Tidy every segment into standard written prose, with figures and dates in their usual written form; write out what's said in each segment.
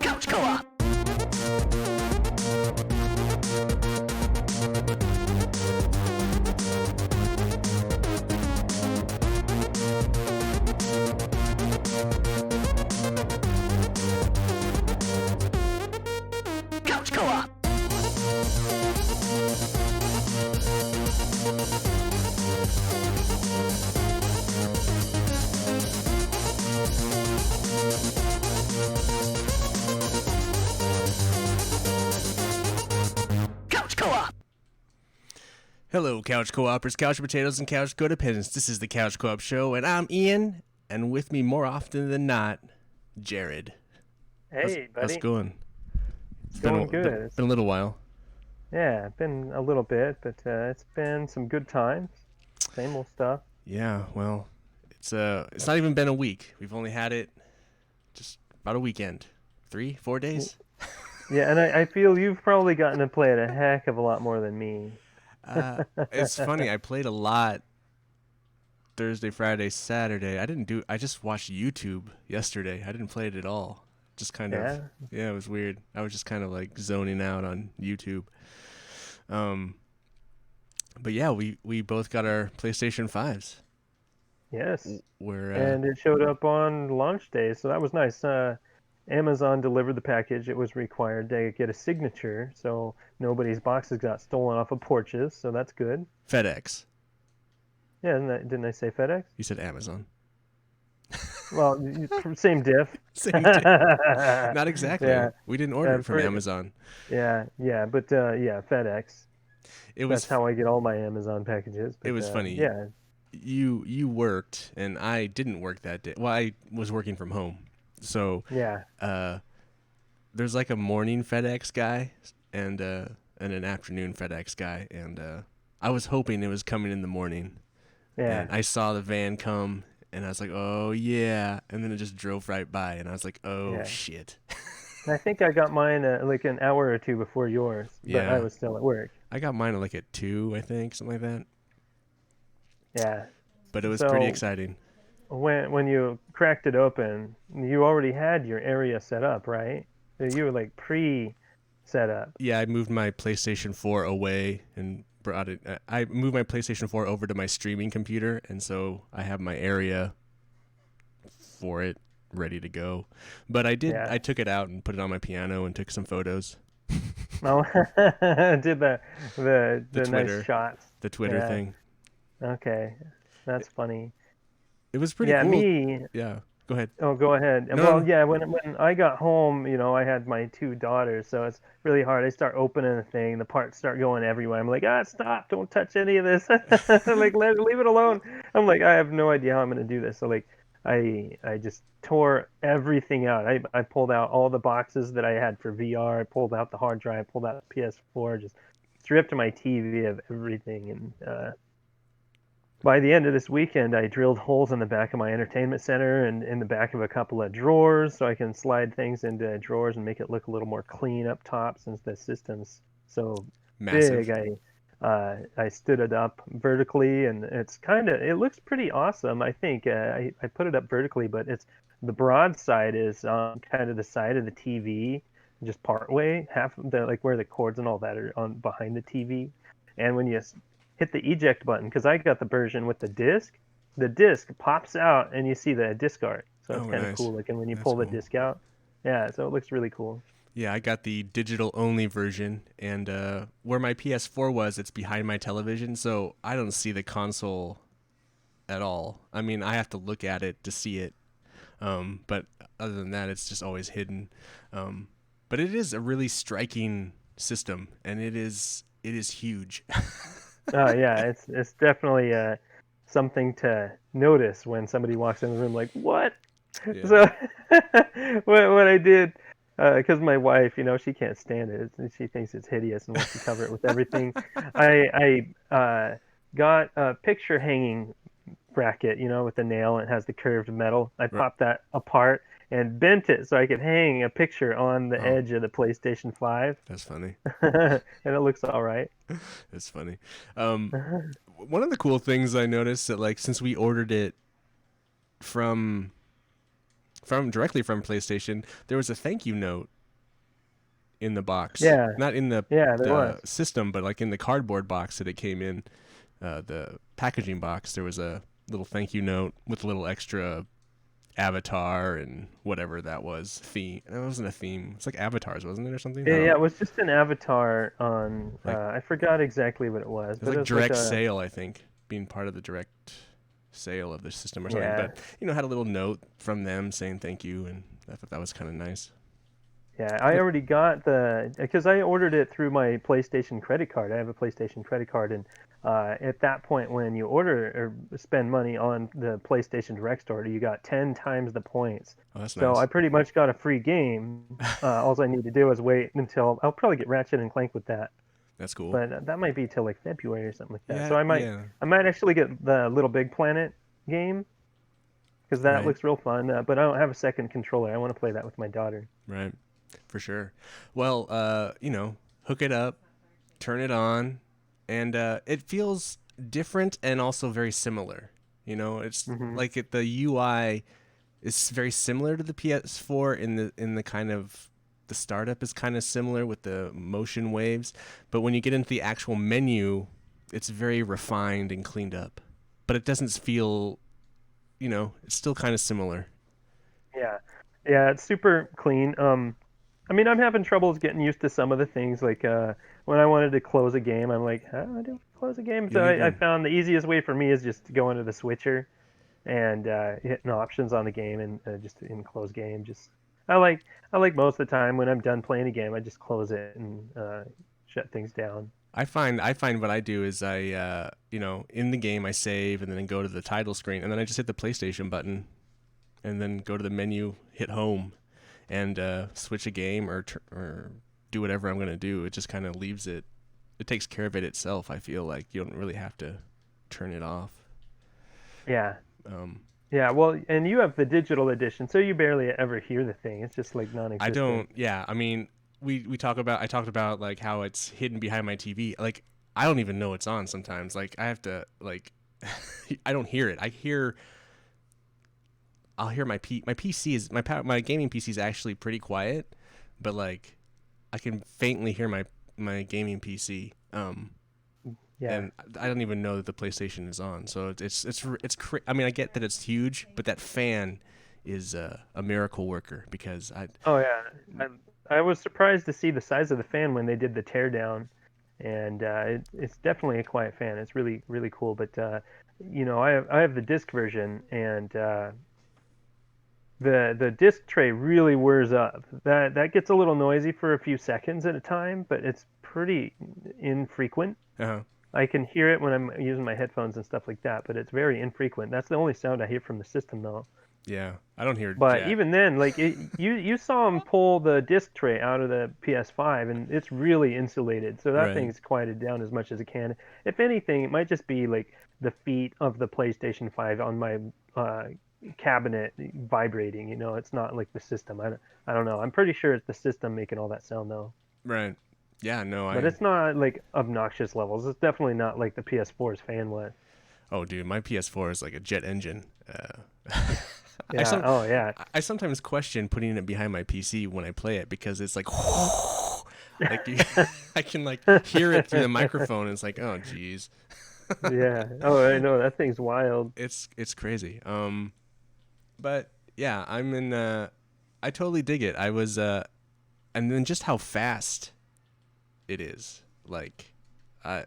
Couch Co-op. Couch Co-op. Couch Co-op. Hello, Couch Co-opers, Couch Potatoes, and Couch Codependents. This is the Couch Co-op Show, and I'm Ian, and with me more often than not, Jared. Hey, How's buddy. it going? It's going good. Been a little while. Yeah, been a little bit, but it's been some good times. Same old stuff. Yeah, well, it's not even been a week. We've only had it just about a weekend. 3-4 days? Yeah, and I feel you've probably gotten to play it a heck of a lot more than me. It's funny, I played a lot Thursday, Friday, Saturday. I just watched YouTube yesterday. I didn't play it at all. Just kind of, yeah, it was weird. I was just kind of like zoning out on YouTube. But yeah, we both got our PlayStation 5s. Yes. We're And it showed up on launch day, so that was nice. Amazon delivered the package. It was required to get a signature, so nobody's boxes got stolen off of porches, so that's good. FedEx. Yeah, didn't I say FedEx? You said Amazon. Well, same diff. Same thing. Not exactly. Yeah. We didn't order it from pretty- Amazon. Yeah, but FedEx. It was That's how I get all my Amazon packages. But, It was funny. Yeah. You worked and I didn't work that day. Well, I was working from home. So Yeah. there's like a morning FedEx guy and an afternoon FedEx guy, and I was hoping it was coming in the morning. Yeah. And I saw the van come and I was like, "Oh yeah." And then it just drove right by and I was like, "Oh Yeah. shit." I think I got mine like an hour or two before yours, but Yeah. I was still at work. I got mine like at 2, I think, something like that. Yeah. But it was So- pretty exciting. When you cracked it open, you already had your area set up, right? So you were like pre-set up. Yeah, I moved my PlayStation 4 away and brought it. I moved my PlayStation 4 over to my streaming computer, and so I have my area for it ready to go. But I did. Yeah. I took it out and put it on my piano and took some photos. Oh, did the Twitter. nice shots. The Twitter Yeah. thing. Okay, that's funny. It was pretty Yeah, cool. me. Yeah. Go ahead. Oh, go ahead. No, Well, no. yeah, when I got home, I had my two daughters, so it's really hard. I start opening the thing, the parts start going everywhere. I'm like, stop, don't touch any of this. Like, leave it alone. I'm like, I have no idea how I'm going to do this. So, like, I just tore everything out. I pulled out all the boxes that I had for VR. I pulled out the hard drive, pulled out the PS4, just stripped my TV of everything. And by the end of this weekend, I drilled holes in the back of my entertainment center and in the back of a couple of drawers so I can slide things into drawers and make it look a little more clean up top since the system's so Massive. big. I stood it up vertically, and it looks pretty awesome. I think I put it up vertically, but the broad side is kind of the side of the TV, just part way, half of the, like where the cords and all that are on behind the TV. And when you hit the eject button, because I got the version with the disc pops out and you see the disc art, so it's Oh, kind of nice. cool looking when you That's pull the cool. disc out. Yeah, so it looks really cool. Yeah, I got the digital only version, and where my PS4 was, it's behind my television, so I don't see the console at all. I mean, I have to look at it to see it, but other than that, it's just always hidden. But it is a really striking system, and it is huge. Oh yeah, it's definitely something to notice when somebody walks in the room like, what? Yeah. So what I did, because my wife, she can't stand it. She thinks it's hideous and wants to cover it with everything. I got a picture hanging bracket, with the nail. It has the curved metal. I popped that apart and bent it so I could hang a picture on the Oh, edge of the PlayStation 5, that's funny. and it looks all right. That's funny. Um, One of the cool things I noticed that like since we ordered it from directly from PlayStation, there was a thank you note in the box, Yeah, not in yeah, there the was. system, but like in the cardboard box that it came in, the packaging box. There was a little thank you note with a little extra avatar and whatever that was theme. It wasn't a theme. It's like avatars, wasn't it, or something? I Yeah, don't yeah, know. it was just an avatar on. Like I forgot exactly what it was, it was but it like was like direct a. sale, I think, being part of the direct sale of the system or something. Yeah, But had a little note from them saying thank you, and I thought that was kind of nice. yeah. I But already got because I ordered it through my PlayStation credit card. I have a PlayStation credit card, and at that point, when you order or spend money on the PlayStation Direct Store, you got 10 times the points. oh, that's So I nice. pretty much got a free game. All I need to do is wait until I'll probably get Ratchet and Clank with that, That's cool. but that might be till like February or something like that. Yeah, So yeah, I might actually get the Little Big Planet game because that right, looks real fun. But I don't have a second controller. I want to play that with my daughter. right, for sure. Well, hook it up, turn it on, and it feels different and also very similar. It's Hmm. like the UI is very similar to the PS4 in the kind of the startup is kind of similar with the motion waves, but when you get into the actual menu, it's very refined and cleaned up. But it doesn't feel, it's still kind of similar. Yeah, yeah, it's super clean. I mean, I'm having troubles getting used to some of the things. Like when I wanted to close a game, I'm like, how do I close a game? So I Yeah. found the easiest way for me is just to go into the switcher and hitting options on the game and just in close game. Just I like I like most of the time when I'm done playing a game, I just close it and shut things down. I find what I do is in the game I save and then go to the title screen and then I just hit the PlayStation button and then go to the menu, hit home, and switch a game or do whatever I'm gonna do. It just kind of leaves it. It takes care of it itself. I feel like you don't really have to turn it off. Yeah, Um, yeah. Well, and you have the digital edition, so you barely ever hear the thing. It's just like I non-existent. don't. Yeah, I mean, we talk about. I talked about like how it's hidden behind my TV. Like I don't even know it's on sometimes. Like I have to like. I don't hear it. I'll hear my PC is my gaming PC is actually pretty quiet, but like I can faintly hear my gaming PC. Yeah. And I don't even know that the PlayStation is on. So I mean, I get that it's huge, but that fan is a miracle worker because Oh yeah, I was surprised to see the size of the fan when they did the teardown, and it's definitely a quiet fan. It's really really cool. But I have the disc version, and the disc tray really wears up. That gets a little noisy for a few seconds at a time, but it's pretty infrequent. uh I can hear it when I'm using my headphones and stuff like that, but it's very infrequent. That's the only sound I hear from the system though. yeah, I don't hear But jack. even then, like you saw him pull the disc tray out of the PS5, and it's really insulated, so that Right. thing's quieted down as much as it can. If anything, it might just be like the feet of the PlayStation 5 on my uh, cabinet vibrating. It's not like the system. I don't know. I'm pretty sure it's the system making all that sound though. Right. Yeah, no, But it's not like obnoxious levels. It's definitely not like the PS4's fan was. oh dude, my PS4 is like a jet engine. I Yeah. some Oh yeah. I sometimes question putting it behind my PC when I play it because it's like like I can like hear it through the microphone and it's like, "Oh geez." Yeah. Oh, I know that thing's wild. It's crazy. But yeah, I totally dig it. And then just how fast it is. Like I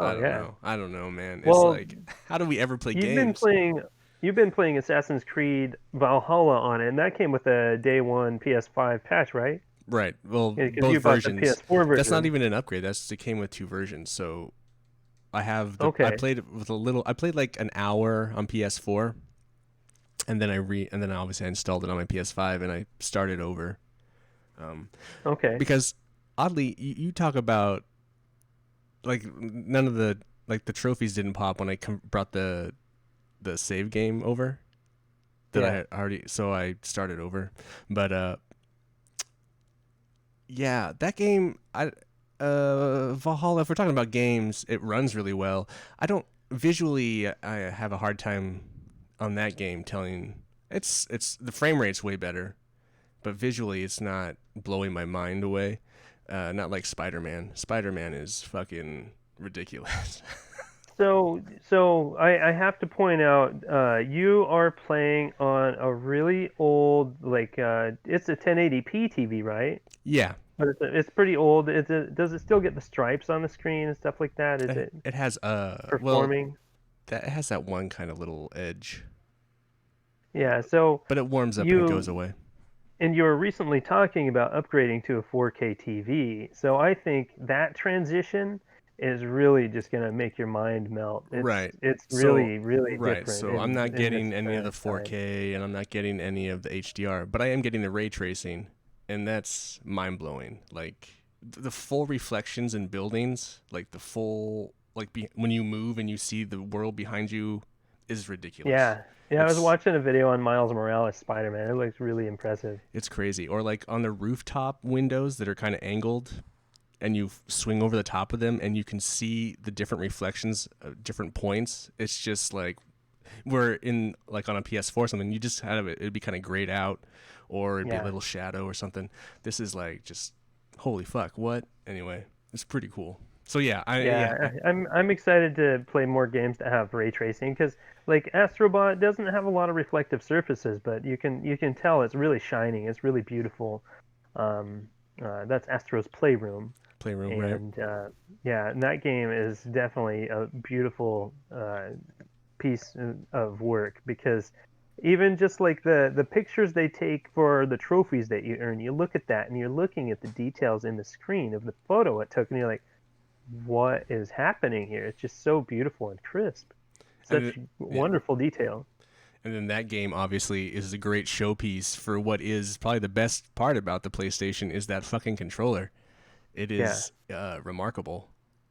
I Oh don't yeah. know. I don't know, man. It's Well, like how do we ever play you've been games? playing you've been playing Assassin's Creed Valhalla on it, and that came with a day one PS5 patch, right? Right. Well, Because both you bought the versions. PS4 That's not version. even an upgrade. It came with two versions. So I Okay. played it with a little I played like an hour on PS4 and then obviously I installed it on my PS5 and I started over. Um Okay. because oddly you talk about like none of the trophies didn't pop when I brought the save game over. that I Yeah. had already, so I started over. But yeah, that game, Valhalla. If we're talking about games, it runs really well. I don't visually, I have a hard time on that game telling. It's the frame rate's way better, but visually, it's not blowing my mind away. Not like Spider-Man. Spider-Man is fucking ridiculous. So I have to point out, you are playing on a really old, like, it's a 1080p TV, right? Yeah, But it's pretty old. Does it still get the stripes on the screen and stuff like that? Is it it has well, performing? that it has that one kind of little edge, Yeah. So but it warms up and it goes you away. and you were recently talking about upgrading to a 4K TV. So I think that transition is really just gonna make your mind melt. Right. It's So really really right. different So I'm not in this getting any of the time. 4K and I'm not getting any of the HDR, but I am getting the ray tracing, and that's mind blowing. Like the full reflections in buildings, like the full when you move and you see the world behind you is ridiculous. Yeah. Yeah, I was It's watching a video on Miles Morales Spider-Man. It looks really impressive. it's crazy. Or like on the rooftop windows that are kind of angled, and you swing over the top of them and you can see the different reflections of different points. It's just like we're in like on a PS4 or something. You just have it'd be kind of grayed out, or it'd be a Yeah. little shadow or something. This is like just holy fuck. What? Anyway, it's pretty cool. So yeah, Yeah, I'm excited to play more games that have ray tracing because like Astrobot doesn't have a lot of reflective surfaces, but you can tell it's really shining. It's really beautiful. Um, that's Astro's Playroom, playroom, right? and yeah, and that game is definitely a beautiful piece of work because even just like the pictures they take for the trophies that you earn, you look at that and you're looking at the details in the screen of the photo it took, and you're like, what is happening here? It's just so beautiful and crisp. And it, Such yeah, wonderful detail. and then that game obviously is a great showpiece for what is probably the best part about the PlayStation is that fucking controller. It Yeah. is remarkable,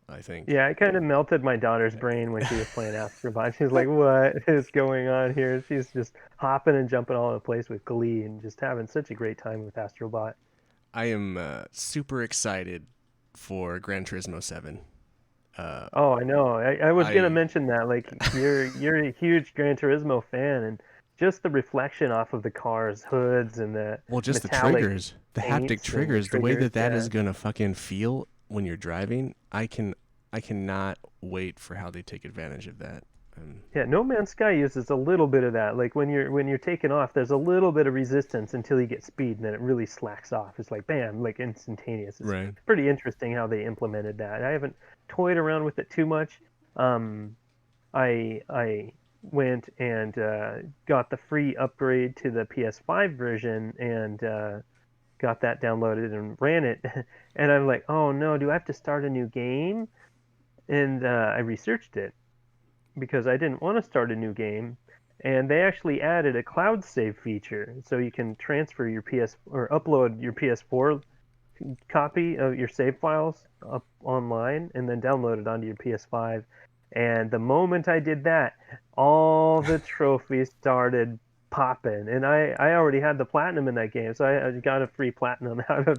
I think. Yeah, it kind of melted my daughter's brain when she was playing Astrobot. She's like, "What is going on here?" She's just hopping and jumping all over the place with glee and just having such a great time with Astrobot. I am super excited for Gran Turismo 7. Uh, Oh, I know. I was gonna I mention that. Like, you're a huge Gran Turismo fan, and just the reflection off of the cars' hoods and the well, just the metallic triggers, the haptic paints and the triggers, the way triggers. that that Yeah. is gonna fucking feel when you're driving. I cannot wait for how they take advantage of that. Yeah, No Man's Sky uses a little bit of that. Like when you're taking off, there's a little bit of resistance until you get speed, and then it really slacks off. It's like bam, like instantaneous. It's Right. pretty interesting how they implemented that. I haven't toyed around with it too much. Um, I went and got the free upgrade to the PS5 version and got that downloaded and ran it. And I'm like, oh no, do I have to start a new game? And I researched it because I didn't want to start a new game. And they actually added a cloud save feature, so you can transfer your PS or upload your PS4 copy of your save files up online and then download it onto your PS5. And the moment I did that, all the trophies started popping. And I already had the platinum in that game, so I got a free platinum out of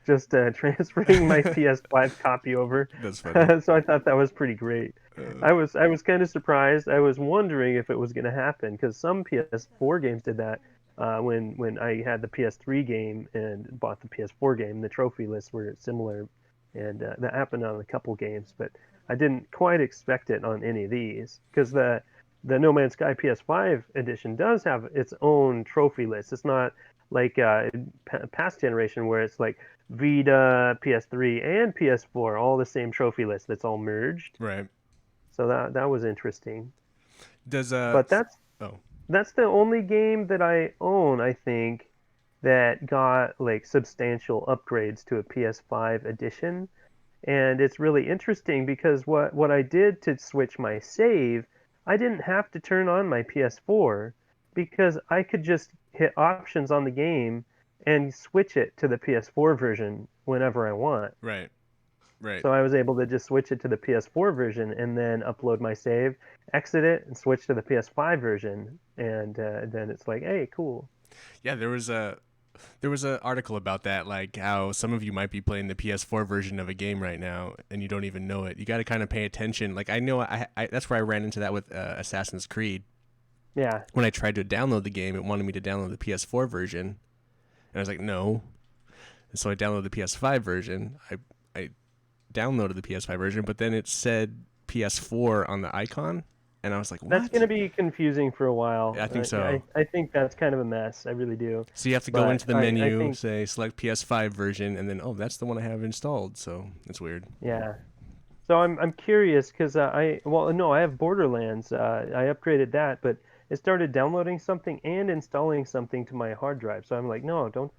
just transferring my PS5 copy over. That's funny. So I thought that was pretty great. Uh, I was kind of surprised. I was wondering if it was going to happen because some PS4 games did that. When I had the PS3 game and bought the PS4 game, the trophy lists were similar, and that happened on a couple games. But I didn't quite expect it on any of these because the No Man's Sky PS5 edition does have its own trophy list. It's not like past generation where it's like Vita, PS3, and PS4 all the same trophy list that's all merged. right. So that was interesting. Does But oh that's the only game that I own, I think, that got like substantial upgrades to a PS5 edition. And it's really interesting because what I did to switch my save, I didn't have to turn on my PS4 because I could just hit options on the game and switch it to the PS4 version whenever I want. right. Right. So I was able to just switch it to the PS4 version and then upload my save, exit it, and switch to the PS5 version. And then it's like, hey, cool. Yeah, there was a article about that, like how some of you might be playing the PS4 version of a game right now and you don't even know it. You got to kind of pay attention. Like I know I that's where I ran into that with Assassin's Creed. Yeah, When I tried to download the game, it wanted me to download the PS4 version, and I was like, no. And so I downloaded the PS5 version. I downloaded the PS5 version, but then it said PS4 on the icon, and I was like, that's what? going to be confusing for a while. I think so. I think that's kind of a mess. I really do. So you have to go But into the I menu, think, say select PS5 version, and then that's the one I have installed. So it's weird. yeah. So I'm curious because I have Borderlands. I upgraded that, but it started downloading something and installing something to my hard drive. So I'm like, no, don't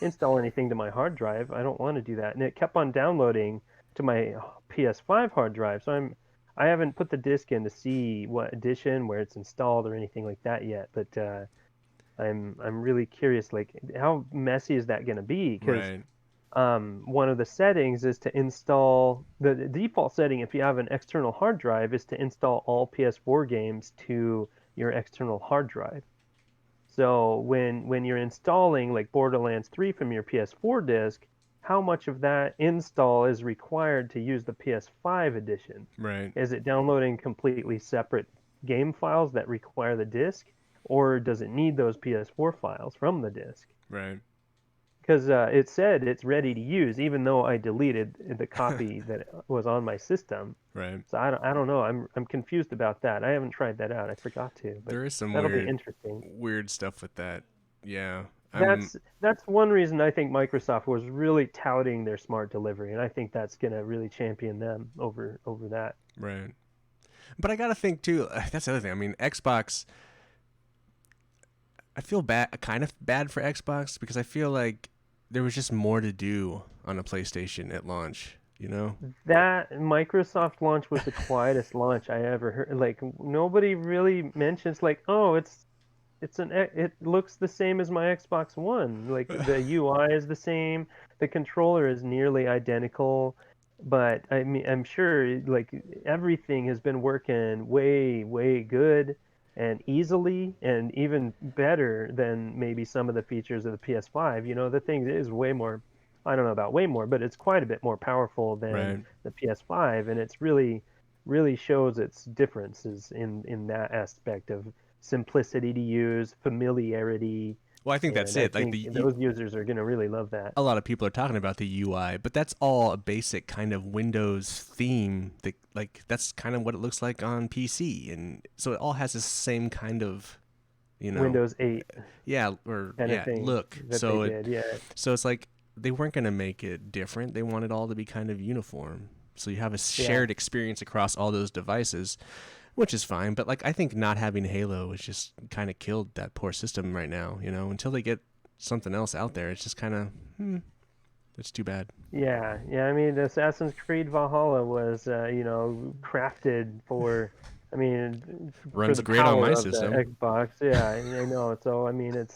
install anything to my hard drive. I don't want to do that. And it kept on downloading to my PS5 hard drive. So I haven't put the disc in to see what edition, where it's installed, or anything like that yet. But I'm really curious, like how messy is that going to be? Because Right. one of the settings is to install the default setting if you have an external hard drive is to install all PS4 games to your external hard drive. So when you're installing like Borderlands 3 from your PS4 disk, how much of that install is required to use the PS5 edition? Right. Is it downloading completely separate game files that require the disk, or does it need those PS4 files from the disk? Right. Because it said it's ready to use, even though I deleted the copy that was on my system. Right. So I don't know. I'm confused about that. I haven't tried that out. I forgot to, but There is some that'll be weird interesting. weird stuff with that. Yeah. That's one reason I think Microsoft was really touting their smart delivery, and I think that's gonna really champion them over that. Right. But I gotta think too. That's the other thing. I mean, Xbox. I feel kind of bad for Xbox because I feel like there was just more to do on a PlayStation at launch. You know? That Microsoft launch was the quietest launch I ever heard. Like nobody really mentions like, oh, it looks the same as my Xbox One. Like the UI is the same, the controller is nearly identical, but I mean I'm sure like everything has been working way good and easily and even better than maybe some of the features of the PS5. You know, the thing is way more, I don't know about way more, but it's quite a bit more powerful than Right. the PS5, and it's really shows its differences in that aspect of simplicity to use, familiarity, Well, I think that's and I it. Like think those users are going to really love that. a lot of people are talking about the UI, but that's all a basic kind of Windows theme. That like that's kind of what it looks like on PC, and so it all has the same kind of, Windows 8 yeah, or kind yeah, of thing look. that So they did, yeah. so it's like they weren't gonna make it different. They wanted all to be kind of uniform. So you have a shared experience across all those devices, which is fine. But like I think not having Halo has just kind of killed that poor system right now. Until they get something else out there, it's just kind of it's too bad. Yeah, I mean, Assassin's Creed Valhalla was, crafted for, I mean, for Runs the great on power my of system. the Xbox. Yeah, I know. So, I mean,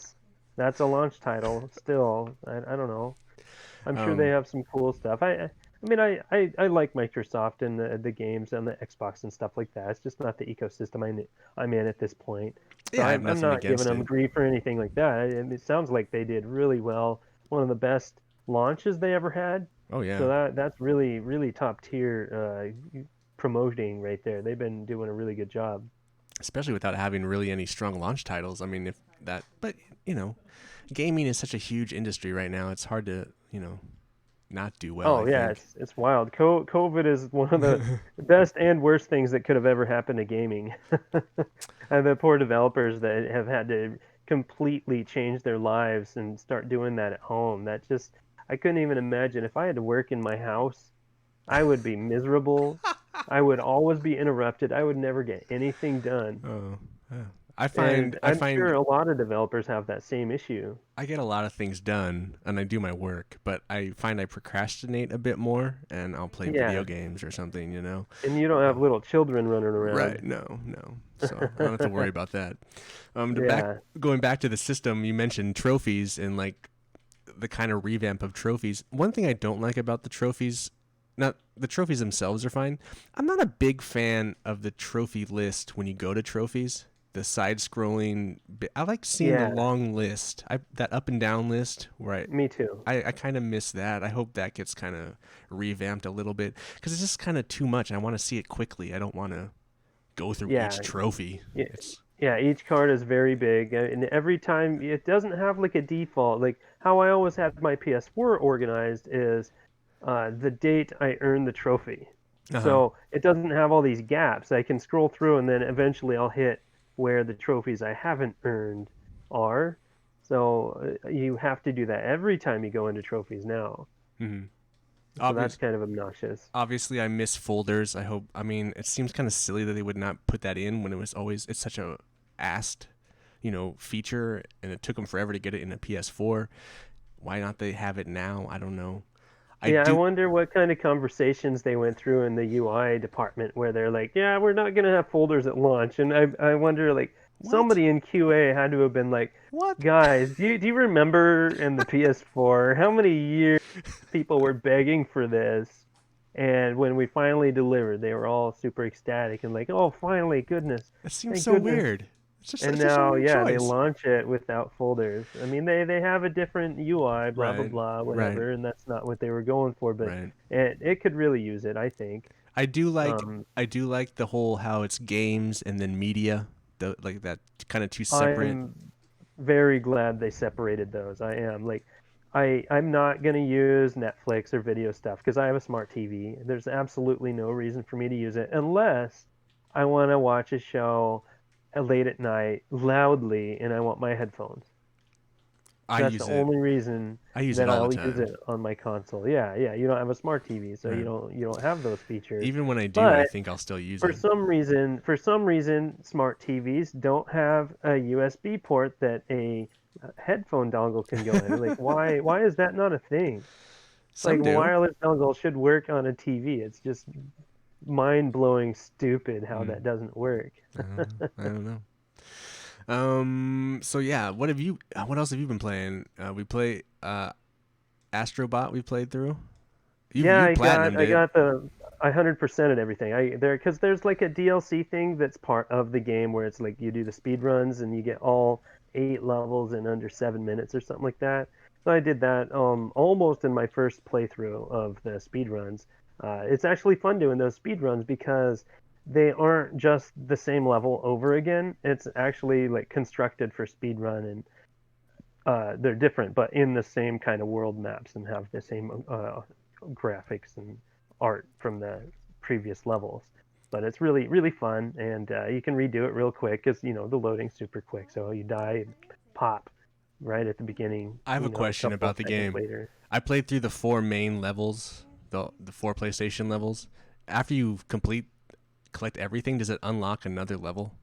that's a launch title still. I don't know. I'm sure they have some cool stuff. I mean, I like Microsoft and the games and the Xbox and stuff like that. It's just not the ecosystem I'm in at this point. So Yeah, I have I'm nothing not against giving them it. grief or anything like that. It sounds like they did really well. One of the best launches they ever had. Oh yeah. So that's really top tier promoting right there. They've been doing a really good job. Especially without having really any strong launch titles. I mean, but gaming is such a huge industry right now. It's hard to, not do well. Oh I yeah, think. it's wild. COVID is one of the best and worst things that could have ever happened to gaming. And the poor developers that have had to completely change their lives and start doing that at home. I couldn't even imagine if I had to work in my house. I would be miserable. I would always be interrupted. I would never get anything done. Oh, yeah. I And find I I'm find sure a lot of developers have that same issue. I get a lot of things done and I do my work, but I find I procrastinate a bit more and I'll play Yeah. video games or something. And you don't have little children running around. Right? No. So I don't have to worry about that. Yeah. Going back to the system, you mentioned trophies and like the kind of revamp of trophies. One thing I don't like about the trophies Now, the trophies themselves are fine. I'm not a big fan of the trophy list when you go to trophies. The side-scrolling. I like seeing the Yeah, long list. That up and down list where me too. I kind of miss that. I hope that gets kind of revamped a little bit because it's just kind of too much. I want to see it quickly. I don't want to go through each Yeah, trophy. yeah, It's yeah. Each card is very big, and every time it doesn't have like a default. Like how I always have my PS4 organized is the date I earned the trophy. uh-huh. So it doesn't have all these gaps. I can scroll through, and then eventually I'll hit where the trophies I haven't earned are. So you have to do that every time you go into trophies now. Hmm. So that's Obvious. kind of obnoxious. Obviously, I miss folders. I hope. I mean, it seems kind of silly that they would not put that in when it was always. It's such a asked, feature, and it took them forever to get it in a PS4. Why not they have it now? I don't know. I Yeah, I do. wonder what kind of conversations they went through in the UI department where they're like, "Yeah, we're not gonna have folders at launch." And I wonder like What? somebody in QA had to have been like, What? "Guys, do you remember in the PS4 how many years people were begging for this?" And when we finally delivered, they were all super ecstatic and like, "Oh, finally, goodness, That seems thank so goodness." weird. And It's just a now, weird yeah, they choice. launch it without folders. I mean, they have a different UI, blah blah Right. blah, Right. whatever, and that's not what they were going for, but Right. it could really use it, I think. I do like. Um, I do like the whole how it's games and then media. The like that kind of two separate. I'm very glad they separated those. I am like, I'm not gonna use Netflix or video stuff because I have a smart TV. There's absolutely no reason for me to use it unless I want to watch a show late at night loudly and I want my headphones. I That's the use it. only reason I use it that all the I'll use time. it on my console. Yeah, yeah. You don't have a smart TV, so Right. you don't have those features. Even when I do, I But think I'll still use for it. some reason, smart TVs don't have a USB port that a headphone dongle can go in. Like, why is that not a thing? Like, Some a do. wireless dongle should work on a TV. It's just mind-blowing stupid how Hmm. that doesn't work. I don't know. So yeah, what have you? What else have you been playing? We play Astrobot. We played through. Yeah, You platinumed I it. got the I 100%ed everything. I there because there's like a DLC thing that's part of the game where it's like you do the speed runs and you get all 8 levels in under 7 minutes or something like that. So I did that almost in my first playthrough of the speed runs. It's actually fun doing those speed runs because they aren't just the same level over again. It's actually like constructed for speed run and they're different, but in the same kind of world maps and have the same graphics and art from the previous levels. But it's really really fun, and you can redo it real quick because the loading's super quick. So you die, and pop right at the beginning. I have a A question couple about of the seconds game. later. I played through the four main levels, the four PlayStation levels. After you collect everything, does it unlock another level?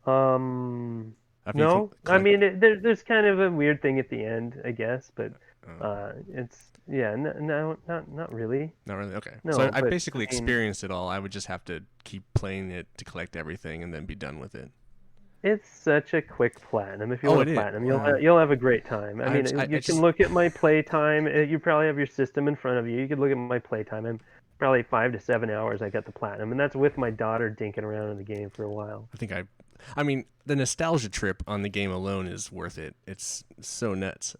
Um, After you no, I collect, mean there's kind of a weird thing at the end, I guess, but it's yeah, no, not really. not really. Okay, so No, I but basically I mean, experienced it all. I would just have to keep playing it to collect everything and then be done with it. it's such a quick platinum. If you Oh, want it to is. platinum, Wow. you'll have a great time. I I, mean, just- I you can just look at my play time. You probably have your system in front of you. You could look at my play time. I'm probably 5 to 7 hours. I got the platinum, and that's with my daughter dinking around in the game for a while. I think I mean, the nostalgia trip on the game alone is worth it. It's so nuts.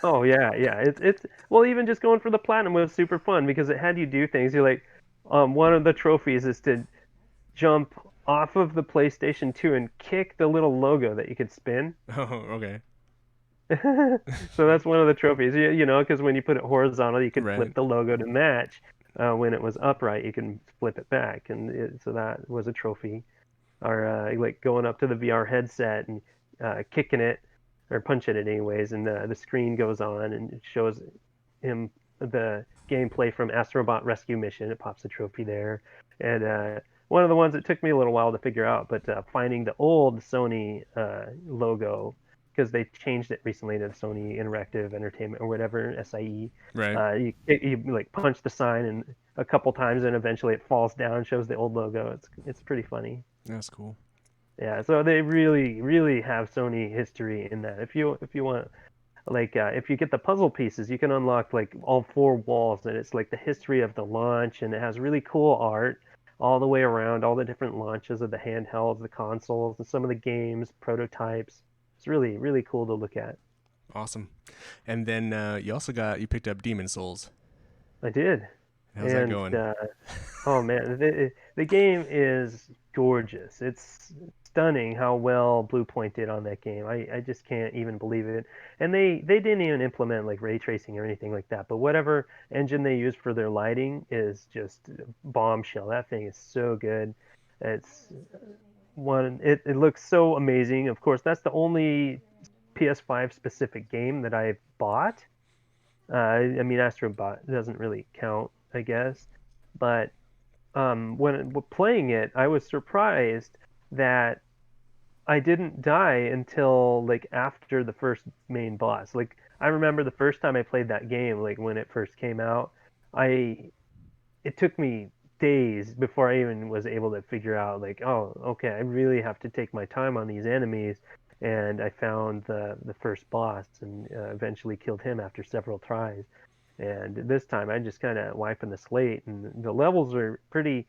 Oh yeah, yeah. It's well, even just going for the platinum was super fun because it had you do things. You're like, one of the trophies is to jump off of the PlayStation 2 and kick the little logo that you could spin. Oh, okay. So that's one of the trophies. Because when you put it horizontal, you could flip Right. the logo to match. When it was upright, you can flip it back, and so that was a trophy. Or like going up to the VR headset and kicking it or punching it anyways, and the screen goes on and it shows him the gameplay from Astrobot Rescue Mission. It pops a trophy there, and one of the ones that took me a little while to figure out, but finding the old Sony logo because they changed it recently to Sony Interactive Entertainment or whatever SIE. Right. You like punch the sign and a couple times, and eventually it falls down, shows the old logo. It's pretty funny. That's cool. Yeah, so they really, really have Sony history in that. If you want like if you get the puzzle pieces, you can unlock like all four walls, and it's like the history of the launch, and it has really cool art all the way around, all the different launches of the handhelds, the consoles, and some of the games, prototypes. It's really, really cool to look at. Awesome. And then you picked up Demon Souls. I did. How's that And going? oh man, the game is gorgeous. It's stunning how well Blue Point did on that game. I just can't even believe it. And they didn't even implement like ray tracing or anything like that. But whatever engine they used for their lighting is just bombshell. That thing is so good. It's it looks so amazing. Of course, that's the only PS5 specific game that I've bought. I mean, Astrobot doesn't really count, I guess. But when playing it, I was surprised that I didn't die until like after the first main boss. Like I remember the first time I played that game, like when it first came out, I it took me days before I even was able to figure out like, oh, okay, I really have to take my time on these enemies. And I found the first boss and eventually killed him after several tries. And this time I just kind of wiping the slate, and the levels are pretty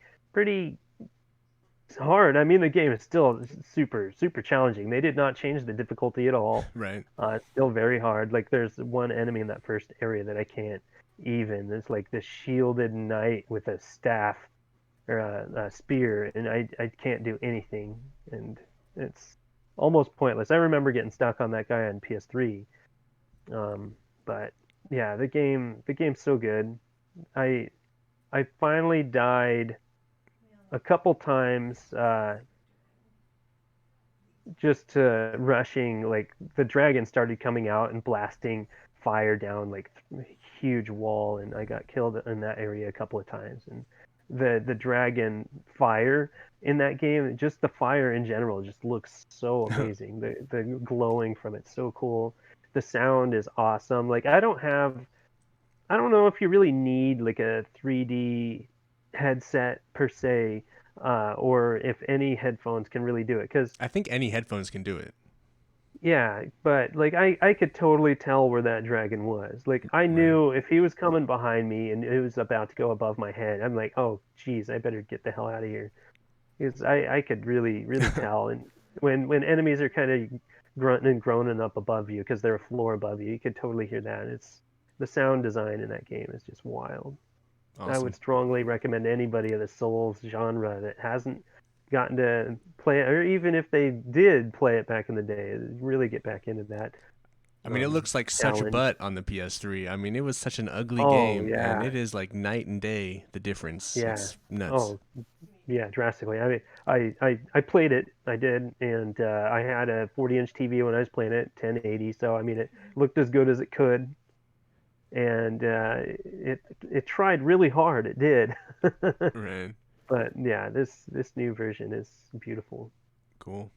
hard. I mean, the game is still super challenging. They did not change the difficulty at all. Right. It's still very hard. Like there's one enemy in that first area that I can't even. It's like this shielded knight with a staff or a spear, and I can't do anything, and it's almost pointless. I remember getting stuck on that guy on PS3, but yeah, the game's so good. I I finally died a couple times just to rushing, like the dragon started coming out and blasting fire down like huge wall, and I got killed in that area a couple of times. And the dragon fire in that game, just the fire in general just looks so amazing. The glowing from it's so cool. The sound is awesome. Like I don't know if you really need like a 3D headset per se, or if any headphones can really do it. Because I think any headphones can do it. yeah, but like I could totally tell where that dragon was. Like I Right. knew if he was coming behind me and it was about to go above my head, I'm like, oh geez, I better get the hell out of here. Because I could really tell. And when enemies are kind of grunting and groaning up above you because they're a floor above you, you could totally hear that. It's the sound design in that game is just wild. I would Awesome. strongly recommend anybody of the Souls genre that hasn't gotten to play it, or even if they did play it back in the day, really get back into that I mean, it looks like such challenge. butt on the PS3. I mean, it was such an ugly Oh game, and yeah, it is like night and day the difference. yeah. It's nuts. Oh yeah, drastically. I mean, I played it, I did, and I had a 40-inch TV when I was playing it, 1080. So I mean, it looked as good as it could, and it tried really hard. It did. Right. But yeah, this new version is beautiful. Cool.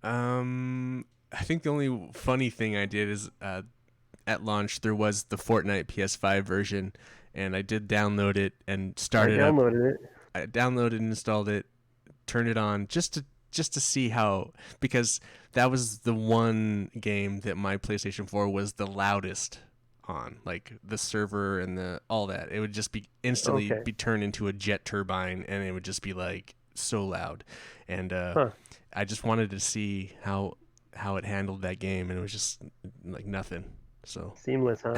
I think the only funny thing I did is at launch there was the Fortnite PS5 version, and I did download it and I start it up. downloaded it. I downloaded and installed it, turned it on just to see how, because that was the one game that my PlayStation 4 was the loudest on, like the server and the all that. It would just be instantly Okay. be turned into a jet turbine, and it would just be like so loud. And Huh. I just wanted to see how it handled that game, and it was just like nothing. So Seamless, huh?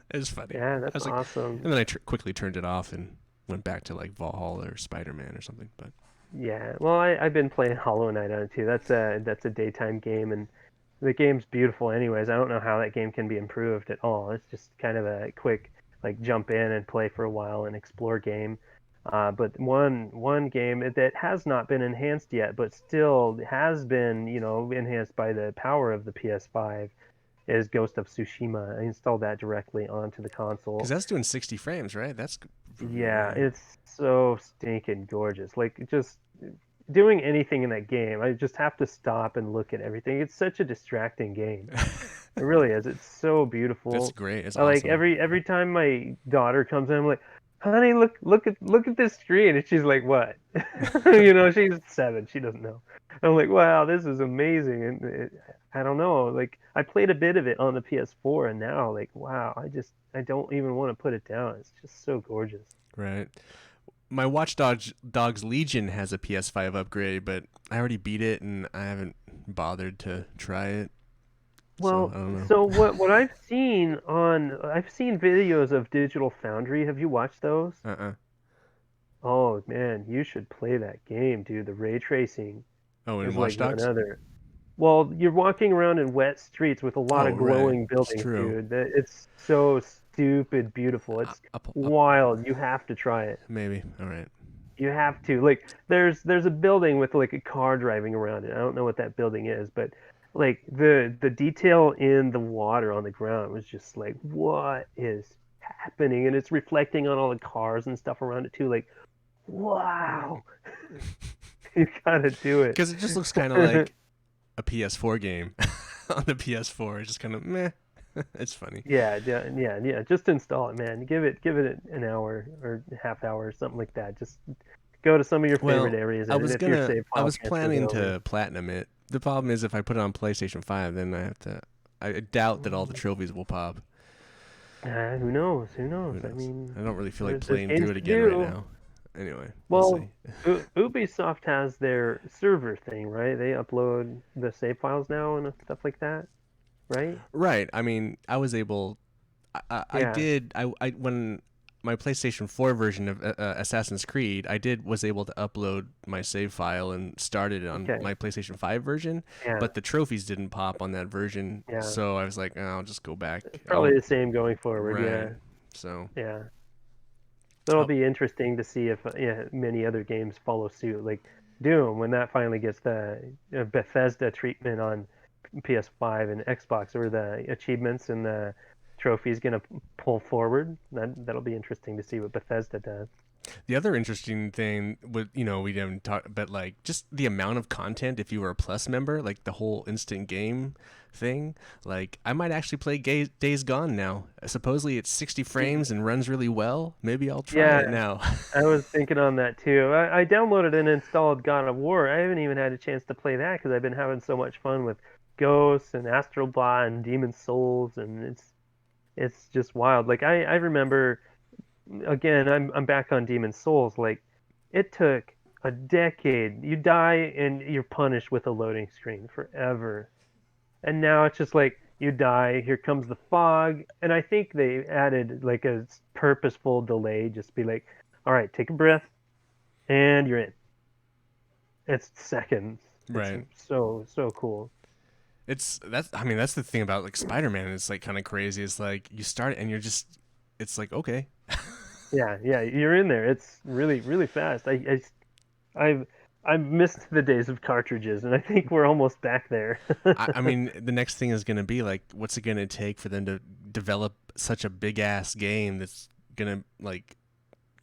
it was funny. Yeah, I that's was like, awesome. and then I quickly turned it off and went back to like Valhalla or Spider Man or something. But Yeah. Well, I've been playing Hollow Knight on it too. That's a daytime game, and the game's beautiful anyways. I don't know how that game can be improved at all. It's just kind of a quick like jump in and play for a while and explore game. But one game that has not been enhanced yet, but still has been, enhanced by the power of the PS5 is Ghost of Tsushima. I installed that directly onto the because console. that's doing 60 frames, right? That's Yeah, right. it's so stinking gorgeous. Like just doing anything in that game, I just have to stop and look at everything. It's such a distracting game. It really is. It's so That's beautiful. great. It's I like awesome. every time my daughter comes in, I'm like, "Honey, look at this screen." And she's like, "What?" She's 7. She doesn't know. I'm like, "Wow, this is amazing." And I don't know. Like I played a bit of it on the PS4, and now like wow, I don't even want to put it down. It's just so gorgeous. Right. My Watch Dogs Legion has a PS5 upgrade, but I already beat it and I haven't bothered to try it. So Well, I don't know. so what I've seen videos of Digital Foundry. Have you watched those? Uh-uh. Oh man, you should play that game, dude. The ray tracing Oh, in is Watch like none Dogs? other. Well, you're walking around in wet streets with a lot Oh, of right. glowing It's buildings, true. dude. It's so stupid beautiful. It's Up, wild. You have to try it. maybe. All right. You have to. Like there's a building with like a car driving around it. I don't know what that building is, but like the detail in the water on the ground was just like what is happening? And it's reflecting on all the cars and stuff around it too. Like, wow. You gotta do it. Because it just looks kind of like a PS4 game on the PS4. It's just kind of meh. It's funny. Yeah. Just install it, man. Give it an hour or half hour or something like that. Just go to some of your favorite Well, areas, I and was if your gonna, save I file was transfers it planning over. to platinum it. The problem is if I put it on PlayStation 5, then I have to. I doubt that all the trophies will pop. Who knows? Who Who knows? I knows? mean, I don't really feel like there's playing games through it to again right do. now. Anyway, we'll Well, see. Ubisoft has their server thing, right? They upload the save files now and stuff like that, right? Right. I mean, I was able. I Yeah. did. I when my PlayStation 4 version of Assassin's Creed, was able to upload my save file and started it on Okay. my PlayStation 5 version, Yeah. but the trophies didn't pop on that version. Yeah. So I was like, I'll just go back. Probably the same going forward. Right. Yeah. So Yeah. It'll oh, be interesting to see if many other games follow suit, like Doom, when that finally gets the Bethesda treatment on PS5 and Xbox, or the achievements and the trophies gonna pull forward. That'll be interesting to see what Bethesda does. the other interesting thing with we didn't talk, but like just the amount of content if you were a Plus member, like the whole instant game thing. Like I might actually play Days Gone now. Supposedly it's 60 frames and runs really well. Maybe I'll try it Yeah, now. I was thinking on that too. I downloaded and installed God of War. I haven't even had a chance to play that because I've been having so much fun with Ghosts and Astral Bot and Demon Souls, and it's just wild. Like I remember, again, I'm back on Demon Souls. Like it took a decade. You die and you're punished with a loading screen forever. And now it's just like you die, here comes the fog, and I think they added like a purposeful delay, just be like, all right, take a breath, and you're in. It's seconds. Right. It's so cool. I mean that's the thing about like Spider-Man. It's like kind of crazy. It's like you start and it's like okay. Yeah, you're in there. It's really fast. I've missed the days of cartridges, and I think we're almost back there. I mean, the next thing is going to be like, what's it going to take for them to develop such a big ass game that's going to like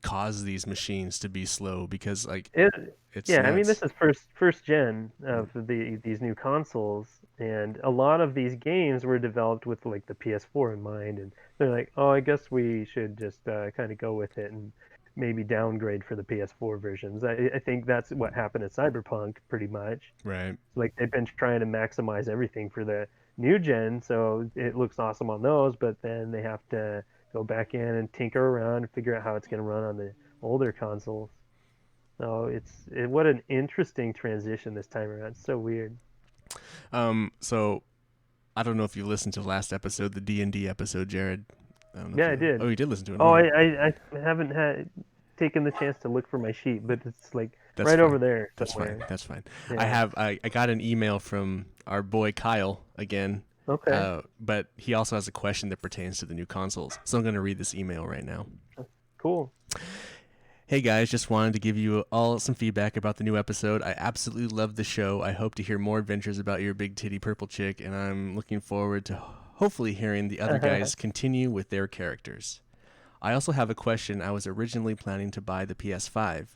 cause these machines to be slow? Because like it's Yeah, I mean nuts. this is first gen of these new consoles, and a lot of these games were developed with like the PS4 in mind, and they're like, oh, I guess we should just kind of go with it and maybe downgrade for the PS4 versions. I think that's what happened at Cyberpunk pretty much. Right. Like they've been trying to maximize everything for the new gen, so it looks awesome on those, but then they have to go back in and tinker around and figure out how it's going to run on the older consoles. So what an interesting transition this time around. It's so weird. So I don't know if you listened to the last episode, the D&D episode, Jared. I don't know Yeah, if I did. Oh, you did listen to it. Oh, Okay. I haven't had taken the chance to look for my sheet, but it's like That's right fine. over there That's somewhere. fine. That's fine. Yeah. I got an email from our boy Kyle again. Okay. But he also has a question that pertains to the new consoles. So I'm going to read this email right now. Cool. Hey guys, just wanted to give you all some feedback about the new episode. I absolutely loved the show. I hope to hear more adventures about your big titty purple chick, and I'm looking forward to hopefully hearing the other guys continue with their characters. I also have a question. I was originally planning to buy the PS5.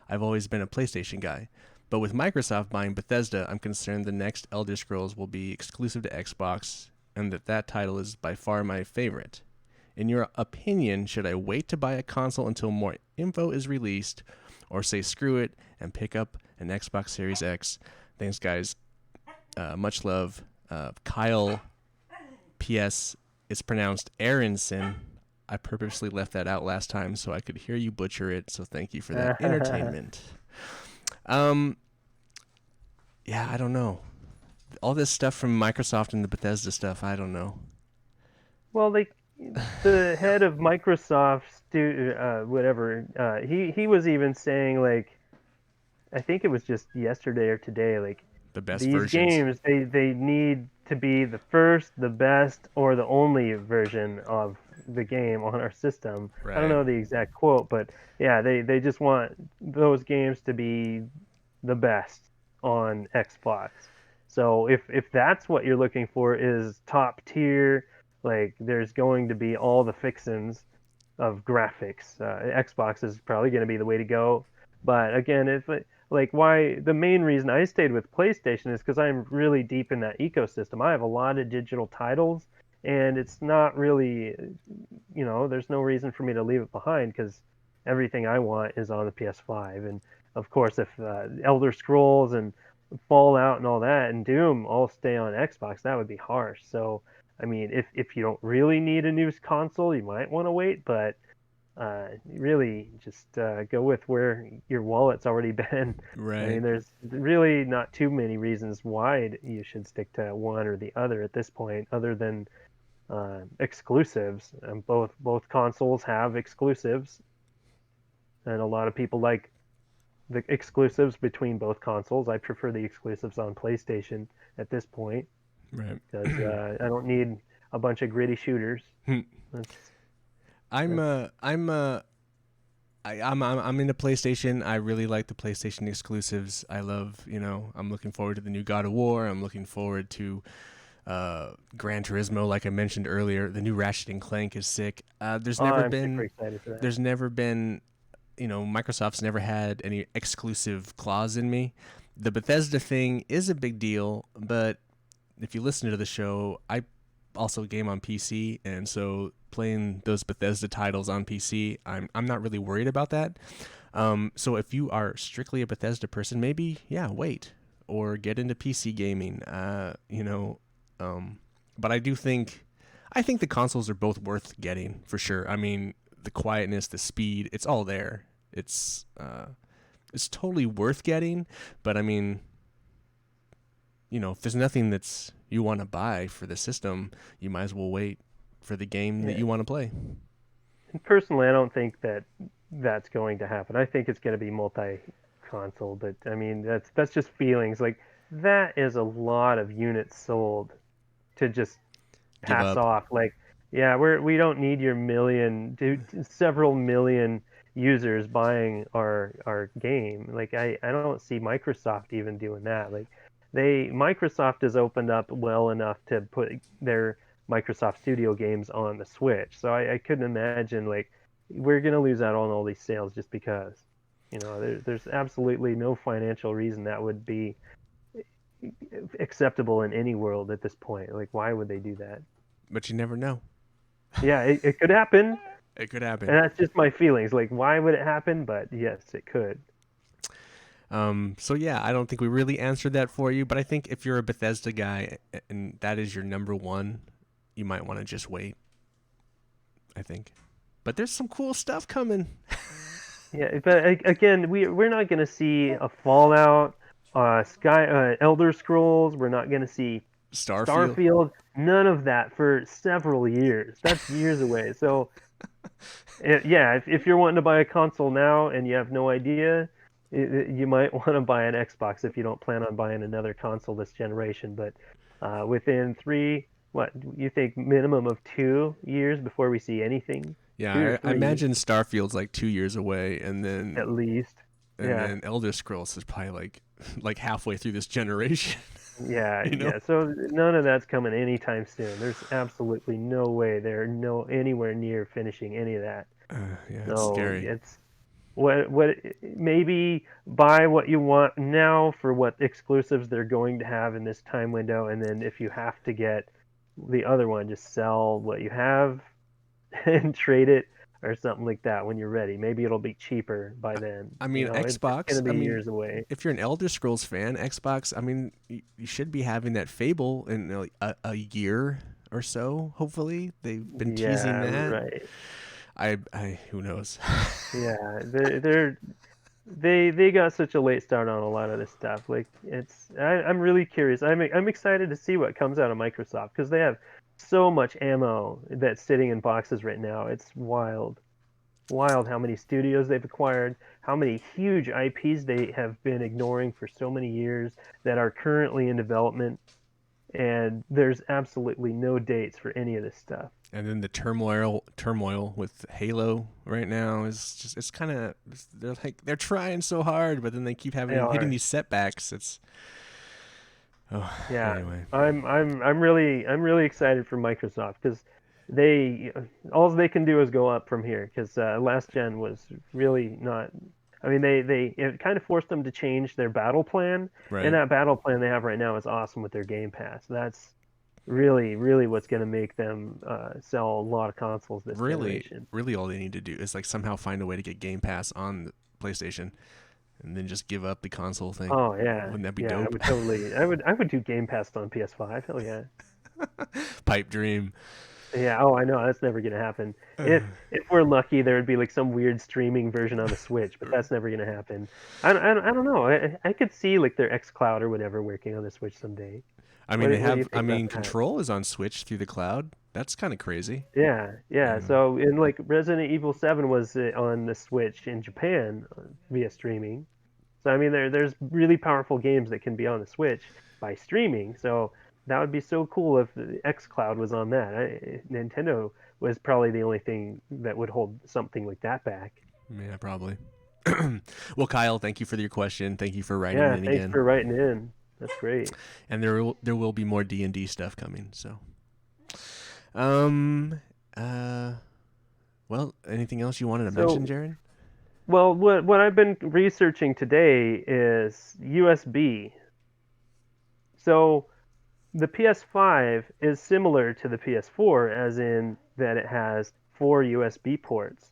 I've always been a PlayStation guy. But with Microsoft buying Bethesda, I'm concerned the next Elder Scrolls will be exclusive to Xbox, and that title is by far my favorite. In your opinion, should I wait to buy a console until more info is released, or say screw it and pick up an Xbox Series X? Thanks, guys. Much love, Kyle PS is pronounced Aronson. I purposely left that out last time so I could hear you butcher it. So thank you for that entertainment. Yeah, I don't know. All this stuff from Microsoft and the Bethesda stuff, I don't know. Well, the head of Microsoft, whatever, he was even saying, like, I think it was just yesterday or today, like, The best these versions. games, they need to be the first, the best, or the only version of the game on our system. I don't Right. know the exact quote, but yeah, they just want those games to be the best on Xbox. So if that's what you're looking for is top tier, like there's going to be all the fixins of graphics. Xbox is probably going to be the way to go. But again, if like why the main reason I stayed with PlayStation is because I'm really deep in that ecosystem. I have a lot of digital titles, and it's not really, there's no reason for me to leave it behind because everything I want is on the PS5. And of course, if Elder Scrolls and Fallout and all that and Doom all stay on Xbox, that would be harsh. So, I mean, if you don't really need a new console, you might want to wait, but really just go with where your wallet's already been. I Right. mean, there's really not too many reasons why you should stick to one or the other at this point, other than exclusives. And both consoles have exclusives, and a lot of people like the exclusives between both consoles. I prefer the exclusives on PlayStation at this point Right. because I don't need a bunch of gritty shooters. That's, I'm that's uh I'm uh I'm into PlayStation. I really like the PlayStation exclusives. I love, I'm looking forward to the new God of War. I'm looking forward to Gran Turismo, like I mentioned earlier. The new Ratchet and Clank is sick. I'm super excited for that. There's never been, Microsoft's never had any exclusive clause in me. The Bethesda thing is a big deal, but if you listen to the show, I also game on PC, and so playing those Bethesda titles on PC, I'm not really worried about that. So if you are strictly a Bethesda person, maybe wait or get into PC gaming. But I think the consoles are both worth getting for sure. I mean, the quietness, the speed, it's all there. It's totally worth getting, but I mean, if there's nothing that's you want to buy for the system, you might as well wait for the game that Yeah. you want to play. And personally, I don't think that's going to happen. I think it's going to be multi-console, but I mean that's just feelings. Like that is a lot of units sold to just Give pass up. off. Like, yeah, we don't need your several million users buying our game. Like I don't see Microsoft even doing that. Like Microsoft has opened up well enough to put their Microsoft Studio games on the Switch. So I couldn't imagine like we're gonna lose out on all these sales just because. There's absolutely no financial reason that would be acceptable in any world at this point. Like, why would they do that? But you never know. Yeah, it could happen, It could happen. and that's just my feelings. Like, why would it happen? But yes, it could. So yeah, I don't think we really answered that for you, but I think if you're a Bethesda guy and that is your number one, you might want to just wait. I think. But there's some cool stuff coming. Yeah, but again, we're not gonna see a Fallout, Elder Scrolls. We're not gonna see Starfield. Starfield. None of that for several years. That's years away. So yeah, if you're wanting to buy a console now and you have no idea, you might want to buy an Xbox if you don't plan on buying another console this generation. But within what you think minimum of 2 years before we see anything, two or Yeah, I three imagine Starfield's like 2 years away, at least. and Yeah, then Elder Scrolls is probably like halfway through this generation. yeah, you know? yeah. So none of that's coming anytime soon. There's absolutely no way they're anywhere near finishing any of that. Yeah, it's So scary. it's what maybe buy what you want now for what exclusives they're going to have in this time window, and then if you have to get the other one, just sell what you have and trade it or something like that when you're ready. Maybe it'll be cheaper by then. I mean, It's Xbox. gonna I be mean, years away. if you're an Elder Scrolls fan, Xbox. I mean, you should be having that Fable in like a year or so. Hopefully, they've been teasing Yeah, that. right. I who knows? Yeah, they got such a late start on a lot of this stuff. Like I'm really curious. I'm excited to see what comes out of Microsoft because they have so much ammo that's sitting in boxes right now. It's wild, wild how many studios they've acquired, how many huge IPs they have been ignoring for so many years that are currently in development, and there's absolutely no dates for any of this stuff. And then the turmoil with Halo right now is just it's kind of they're trying so hard, but then they keep They hitting are. these setbacks. It's Yeah, anyway. I'm really excited for Microsoft because they all they can do is go up from here because last gen was really not. I mean, they it kind of forced them to change their battle plan, and Right. that battle plan they have right now is awesome with their Game Pass. That's really what's going to make them sell a lot of consoles this Really, generation. really, all they need to do is like somehow find a way to get Game Pass on the PlayStation, and then just give up the console thing. Oh yeah, Wouldn't that be yeah, I dope? would totally, I would do Game Pass on PS5. Hell yeah. Pipe dream. Yeah, oh, I know that's never gonna happen. If we're lucky, there would be like some weird streaming version on the Switch, but that's never gonna happen. I don't know. I could see like their XCloud or whatever working on the Switch someday. I mean, they What do you have. I think about mean, that? Control is on Switch through the cloud. That's kind of crazy. Yeah, yeah. Um, So in like Resident Evil 7 was on the Switch in Japan via streaming. So I mean, there's really powerful games that can be on the Switch by streaming. So that would be so cool if the XCloud was on that. Nintendo was probably the only thing that would hold something like that back. yeah, probably. Well, Kyle, thank you for your question. Thank you for writing Yeah, in thanks again. for writing in. That's great. And there will be more D&D stuff coming. So, um, uh, well, anything else you wanted to mention, So, Jared? well, what I've been researching today is USB. So the PS5 is similar to the PS4, as in that it has four USB ports,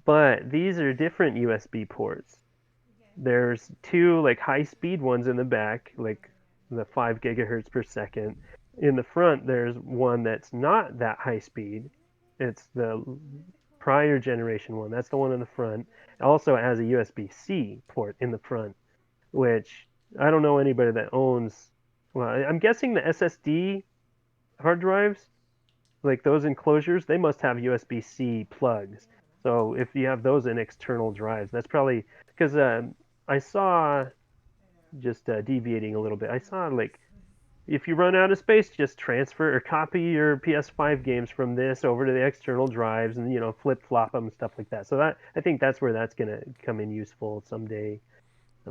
but these are different USB ports. There's two like high-speed ones in the back, like the 5 gigahertz per second. In the front, there's one that's not that high speed. It's the prior generation one. That's the one in the front. It also has a USB-C port in the front, which I don't know anybody that owns. Well, I'm guessing the SSD hard drives, like those enclosures, they must have USB-C plugs. So if you have those in external drives, that's probably because I saw just deviating a little bit. I saw like if you run out of space, just transfer or copy your PS5 games from this over to the external drives, and flip flop them and stuff like that. So that I think that's where that's gonna come in useful someday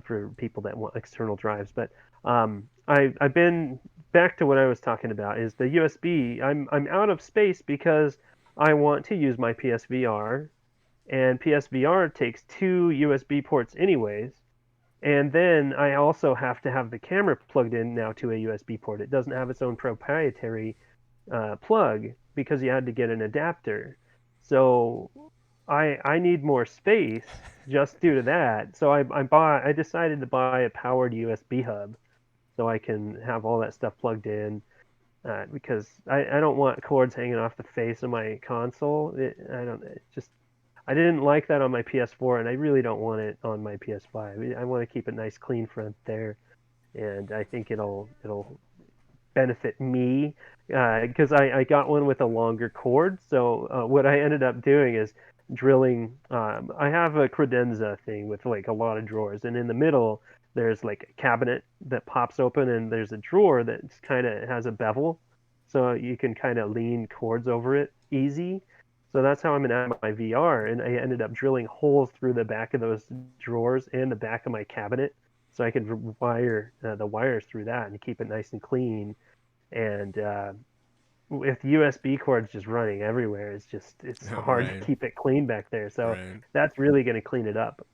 for people that want external drives. But I've been back to what I was talking about is the USB. I'm out of space because I want to use my PSVR, and PSVR takes two USB ports anyways. And then I also have to have the camera plugged in now to a USB port. It doesn't have its own proprietary plug because you had to get an adapter. So I need more space just due to that. So I decided to buy a powered USB hub so I can have all that stuff plugged in because I don't want cords hanging off the face of my console. I don't it just I didn't like that on my PS4, and I really don't want it on my PS5. I want to keep it nice, clean front there, and I think it'll benefit me because I got one with a longer cord. So what I ended up doing is drilling. I have a credenza thing with like a lot of drawers, and in the middle there's like a cabinet that pops open, and there's a drawer that kind of has a bevel, so you can kind of lean cords over it easy. So that's how I'm gonna have my VR, and I ended up drilling holes through the back of those drawers and the back of my cabinet, so I could wire the wires through that and keep it nice and clean. And with USB cords just running everywhere, it's hard to Right, keep it clean back there. So right. that's really going to clean it up.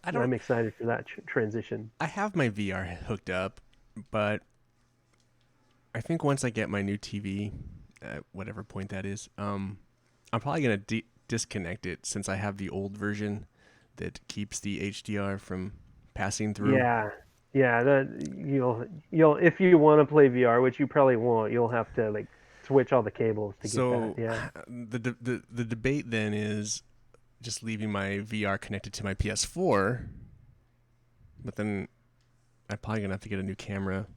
I don't. I'm excited for that transition. I have my VR hooked up, but I think once I get my new TV, at whatever point that is, I'm probably gonna disconnect it since I have the old version that keeps the HDR from passing through. Yeah, that you'll if you want to play VR, which you probably won't, you'll have to like switch all the cables to get that. So Yeah. the debate then is just leaving my VR connected to my PS4, but then I'm probably gonna have to get a new camera.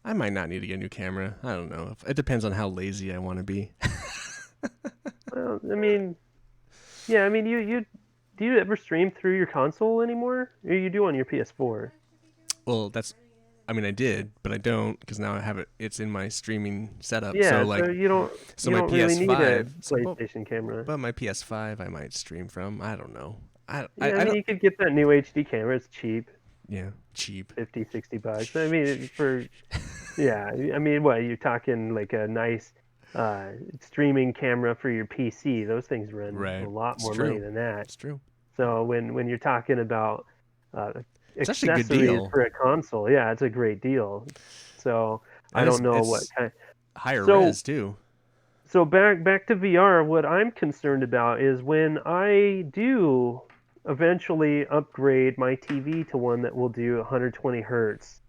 I might not need to get a new camera. I don't know. It depends on how lazy I want to be. Well, I mean, yeah, I mean, you do you ever stream through your console anymore? Or you do on your PS4? Well, I mean, I did, but I don't because now I have it. It's in my streaming setup. So Yeah, like, so you don't so you my don't really need a PS5. PlayStation camera. But my PS5, I might stream from. I don't know. Yeah, I I mean, don't. you could get that new HD camera. It's cheap, Yeah, cheap. 50, $60. I mean, yeah, I mean, what, you're talking like a nice streaming camera for your PC. Those things run a Right. lot It's more money true. than that. It's true. So when you're talking about uh, It's actually a good accessories deal. for a console, yeah, it's a great deal. So I And don't know what it's kind. higher So res too. so back to VR. What I'm concerned about is when I do eventually upgrade my TV to one that will do 120 hertz,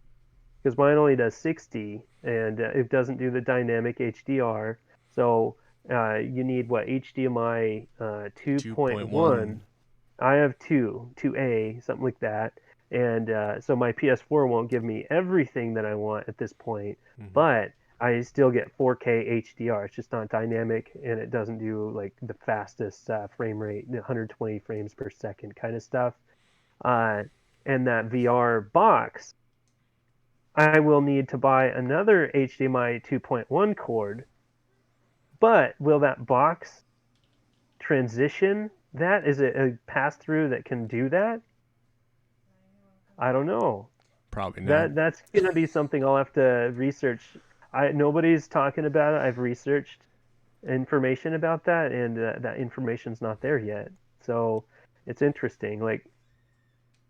because mine only does 60 and it doesn't do the dynamic HDR. So you need what, HDMI 2.1. 2.1. I have 2A, something like that. And so my PS4 won't give me everything that I want at this point, Mhm. but I still get 4K HDR. It's just not dynamic, and it doesn't do like the fastest frame rate, 120 frames per second kind of stuff. Uh, and that VR box, I will need to buy another HDMI 2.1 cord. But will that box transition that? Is it a pass through that can do that? I don't know. Probably not. That's gonna be something I'll have to research. Nobody's talking about it. I've researched information about that, and that information's not there yet. So it's interesting. Like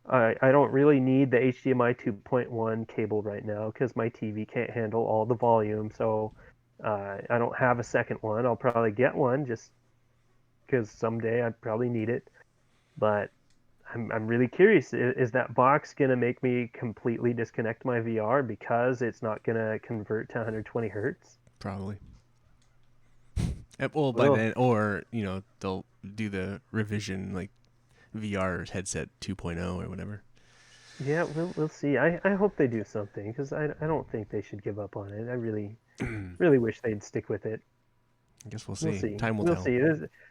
I don't really need the HDMI 2.1 cable right now because my TV can't handle all the volume. So I don't have a second one. I'll probably get one just because someday I probably need it. But I'm really curious. Is that box gonna make me completely disconnect my VR because it's not gonna convert to 120 hertz? Probably. Well, by Well, then, or they'll do the revision like VR headset 2.0 or whatever. yeah, we'll see. I hope they do something because I don't think they should give up on it. I really wish they'd stick with it. I guess we'll We'll see. see. Time will We'll tell. see.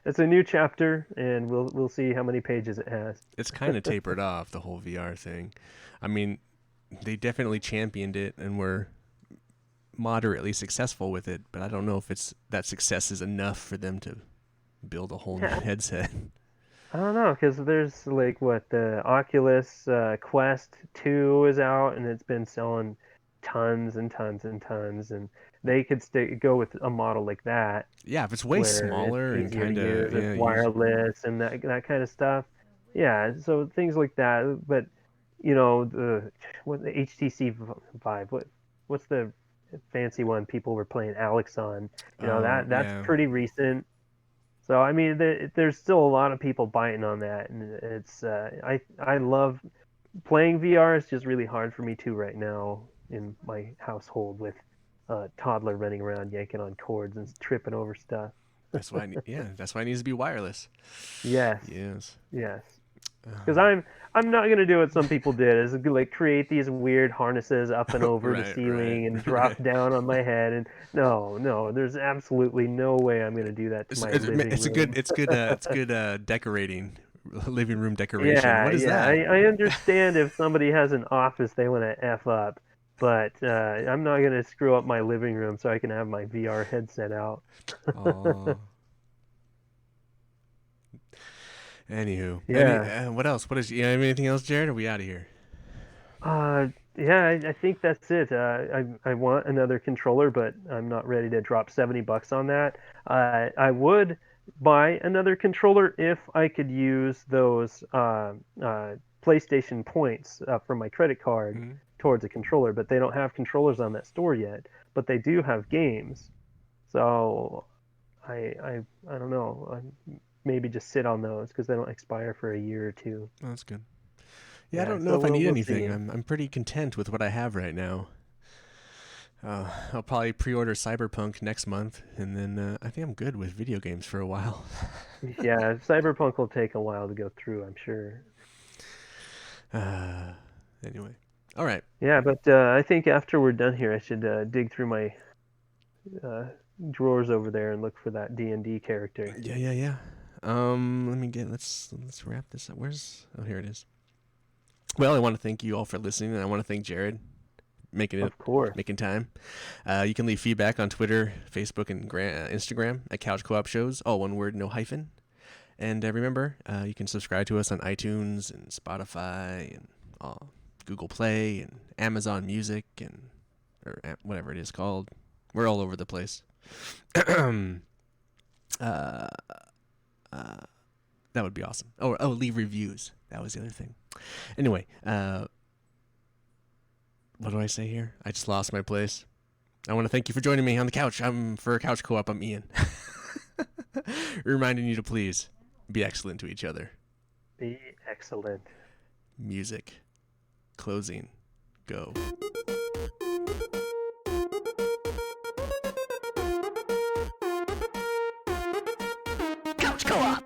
It's a new chapter, and we'll see how many pages it has. It's kind of tapered off the whole VR thing. I mean, they definitely championed it and were moderately successful with it, but I don't know if that success is enough for them to build a whole new Yeah, headset. I don't know because there's like what the Oculus Quest 2 is out, and it's been selling tons and tons and tons, and they could go with a model like that Yeah, if it's way where it's smaller and easier to kind of use, it's wireless and that kind of stuff. Yeah, so things like that. But the HTC Vive, what's the fancy one people were playing Alex on? oh That's yeah, pretty recent. So I mean, there's still a lot of people biting on that, and it's I love playing VR. It's just really hard for me too right now in my household with a toddler running around yanking on cords and tripping over stuff. that's why it needs to be wireless. Yes, Yes. yes. Because I'm not gonna do what some people did, is like create these weird harnesses up and over the Right, ceiling and right. drop down on my head. And no, there's absolutely no way I'm gonna do that to It's, my it's, living it's a good room. decorating, living room decoration. Yeah, What is yeah. that? I understand if somebody has an office they want to F up, but I'm not gonna screw up my living room so I can have my VR headset out. Oh, anywho, Yeah. what else? What is? You have anything else, Jared? Or are we out of here? Yeah, I think that's it. I want another controller, but I'm not ready to drop $70 on that. I would buy another controller if I could use those PlayStation points from my credit card Mhm. towards a controller, but they don't have controllers on that store yet. But they do have games, so I don't know. maybe just sit on those because they don't expire for a year or two. Oh, that's good. Yeah, I Yeah, don't know so if I need we'll anything. see. I'm pretty content with what I have right now. I'll probably pre-order Cyberpunk next month, and then I think I'm good with video games for a while. Yeah, Cyberpunk will take a while to go through, I'm sure. Anyway, all right. Yeah, but I think after we're done here, I should dig through my uh, drawers over there and look for that D&D character. Yeah. Let me get. Let's wrap this up. Oh, here it is. Well, I want to thank you all for listening, and I want to thank Jared Of course. making time. You can leave feedback on Twitter, Facebook, and Instagram at Couch Co-op Shows. All one word, no hyphen. And remember, you can subscribe to us on iTunes and Spotify and Google Play and Amazon Music or whatever it is called. We're all over the place. That would be awesome. Oh, leave reviews. That was the other thing. Anyway, what do I say here? I just lost my place. I want to thank you for joining me on the couch. For Couch Co-op, I'm Ian. Reminding you to please be excellent to each other. Be excellent. Music. Closing. Go. Couch Co-op.